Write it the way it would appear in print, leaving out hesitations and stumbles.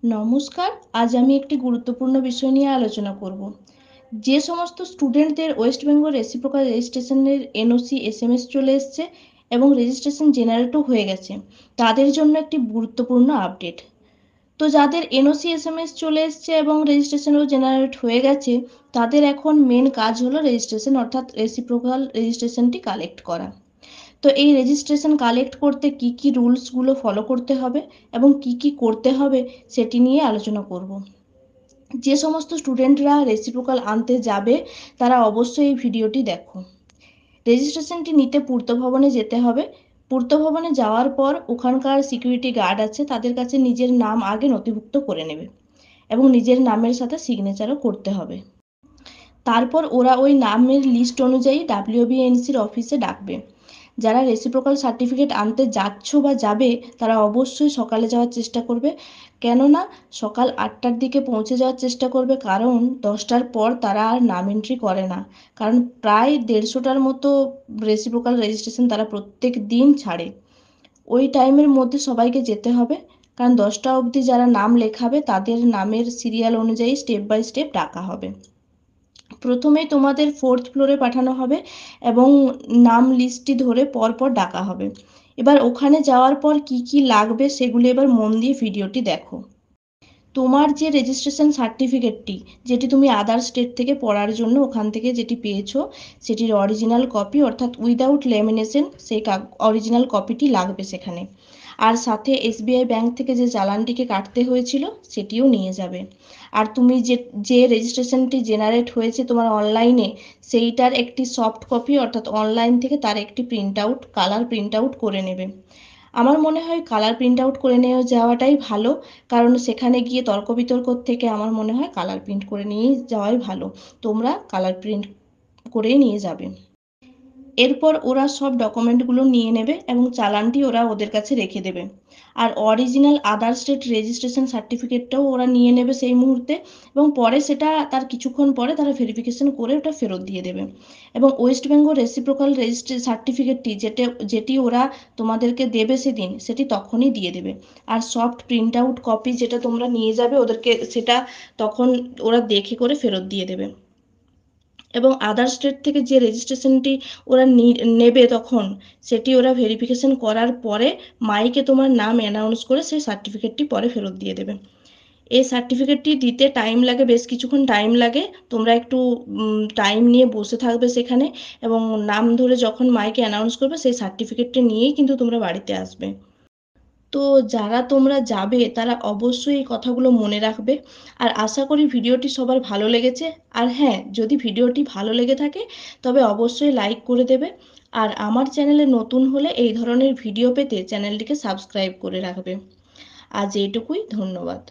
নমস্কার। আজ আমি একটি গুরুত্বপূর্ণ বিষয় নিয়ে আলোচনা করব। যে সমস্ত স্টুডেন্টদের ওয়েস্ট বেঙ্গল রেসিপ্রোকাল রেজিস্ট্রেশনের এনওসি এসএমএস চলে এসছে এবং রেজিস্ট্রেশন জেনারেটও হয়ে গেছে, তাদের জন্য একটি গুরুত্বপূর্ণ আপডেট। তো যাদের এনওসি এসএমএস চলে এসছে এবং রেজিস্ট্রেশনও জেনারেট হয়ে গেছে, তাদের এখন মেন কাজ হলো রেজিস্ট্রেশন অর্থাৎ রেসিপ্রোকাল রেজিস্ট্রেশনটি কালেক্ট করা। তো এই রেজিস্ট্রেশন কালেক্ট করতে কি কি রুলসগুলো ফলো করতে হবে এবং কি কি করতে হবে সেটি নিয়ে আলোচনা করব। যে সমস্ত স্টুডেন্টরা রেসিপ্রোকাল আনতে যাবে তারা অবশ্যই এই ভিডিওটি দেখো। রেজিস্ট্রেশনটি নিতে পূর্ত ভবনে যেতে হবে। পূর্ত ভবনে যাওয়ার পর ওখানকার সিকিউরিটি গার্ড আছে, তাদের কাছে নিজের নাম আগে নথিভুক্ত করে নেবে এবং নিজের নামের সাথে সিগনেচারও করতে হবে। তারপর ওরা ওই নামের লিস্ট অনুযায়ী ডাব্লিউবিএনসির অফিসে ডাকবে। যারা রেসিপ্রোকাল সার্টিফিকেট আনতে যাচ্ছ বা যাবে তারা অবশ্যই সকালে যাওয়ার চেষ্টা করবে, কেননা সকাল 8টার দিকে পৌঁছে যাওয়ার চেষ্টা করবে, কারণ 10টার পর তারা আর নাম এন্ট্রি করে না। কারণ প্রায় 150টার মতো রেসিপ্রোকাল রেজিস্ট্রেশন তারা প্রত্যেক দিন ছাড়ে। ওই টাইমের মধ্যে সবাইকে যেতে হবে, কারণ 10টা অবধি যারা নাম লেখাবে তাদের নামের সিরিয়াল অনুযায়ী স্টেপ বাই স্টেপ ডাকা হবে। প্রথমেই তোমাদের 4th ফ্লোরে পাঠানো হবে এবং নাম লিস্টটি ধরে পরপর ডাকা হবে। এবার ওখানে যাওয়ার পর কি কি লাগবে সেগুলো এবার মন দিয়ে ভিডিওটি দেখো। তোমার যে রেজিস্ট্রেশন সার্টিফিকেটটি, যেটি তুমি আদার স্টেট থেকে পড়ার জন্য ওখান থেকে যেটি পেয়েছো, সেটির অরিজিনাল কপি অর্থাৎ উইদাউট লেমিনেশন সেই অরিজিনাল কপিটি লাগবে সেখানে। আর সাথে এসবিআই ব্যাংক থেকে যে চালানটিকে কাটতে হয়েছিল সেটিও নিয়ে যাবে। আর তুমি যে যে রেজিস্ট্রেশনটি জেনারেট হয়েছে তোমার অনলাইনে, সেইটার একটি সফট কপি অর্থাৎ অনলাইন থেকে তার একটি print out, colour print out করে নেবে। আমার মনে হয় কালার প্রিন্ট আউট করে নিয়ে যাওয়াটাই ভালো, কারণ সেখানে গিয়ে তর্ক বিতর্ক থেকে আমার মনে হয় কালার প্রিন্ট করে নিয়ে যাওয়াই ভালো। তোমরা কালার প্রিন্ট করেই নিয়ে যাবে। এরপর ওরা সব ডকুমেন্টগুলো নিয়ে নেবে এবং চালানটি ওরা ওদের কাছে রেখে দেবে। আর অরিজিনাল আদার স্টেট রেজিস্ট্রেশন সার্টিফিকেটটাও ওরা নিয়ে নেবে সেই মুহূর্তে, এবং পরে সেটা তার কিছুক্ষণ পরে তারা ভেরিফিকেশন করে ওটা ফেরত দিয়ে দেবে। এবং ওয়েস্ট বেঙ্গল রেসিপ্রোকাল সার্টিফিকেটটি যেটি ওরা তোমাদেরকে দেবে সেদিন, সেটি তখনই দিয়ে দেবে। আর সফট প্রিন্ট আউট কপি যেটা তোমরা নিয়ে যাবে ওদেরকে, সেটা তখন ওরা দেখে করে ফেরত দিয়ে দেবে। এবং আদার স্টেট থেকে যে রেজিস্ট্রেশনটি ওরা নেবে তখন, সেটি ওরা ভেরিফিকেশন করার পরে মাইকে তোমার নাম অ্যানাউন্স করে সেই সার্টিফিকেটটি পরে ফেরত দিয়ে দেবে। এই সার্টিফিকেটটি দিতে টাইম লাগে, বেশ কিছুক্ষণ টাইম লাগে। তোমরা একটু টাইম নিয়ে বসে থাকবে সেখানে, এবং নাম ধরে যখন মাইকে অ্যানাউন্স করবে সেই সার্টিফিকেটটি নিয়েই কিন্তু তোমরা বাড়িতে আসবে। তো যারা তোমরা যাবে তারা অবশ্যই এই কথাগুলো মনে রাখবে। আর আশা করি ভিডিওটি সবার ভালো লেগেছে। আর হ্যাঁ, যদি ভিডিওটি ভালো লেগে থাকে তবে অবশ্যই লাইক করে দেবে। আর আমার চ্যানেলে নতুন হলে এই ধরনের ভিডিও পেতে চ্যানেলটিকে সাবস্ক্রাইব করে রাখবে। আজ এইটুকুই, ধন্যবাদ।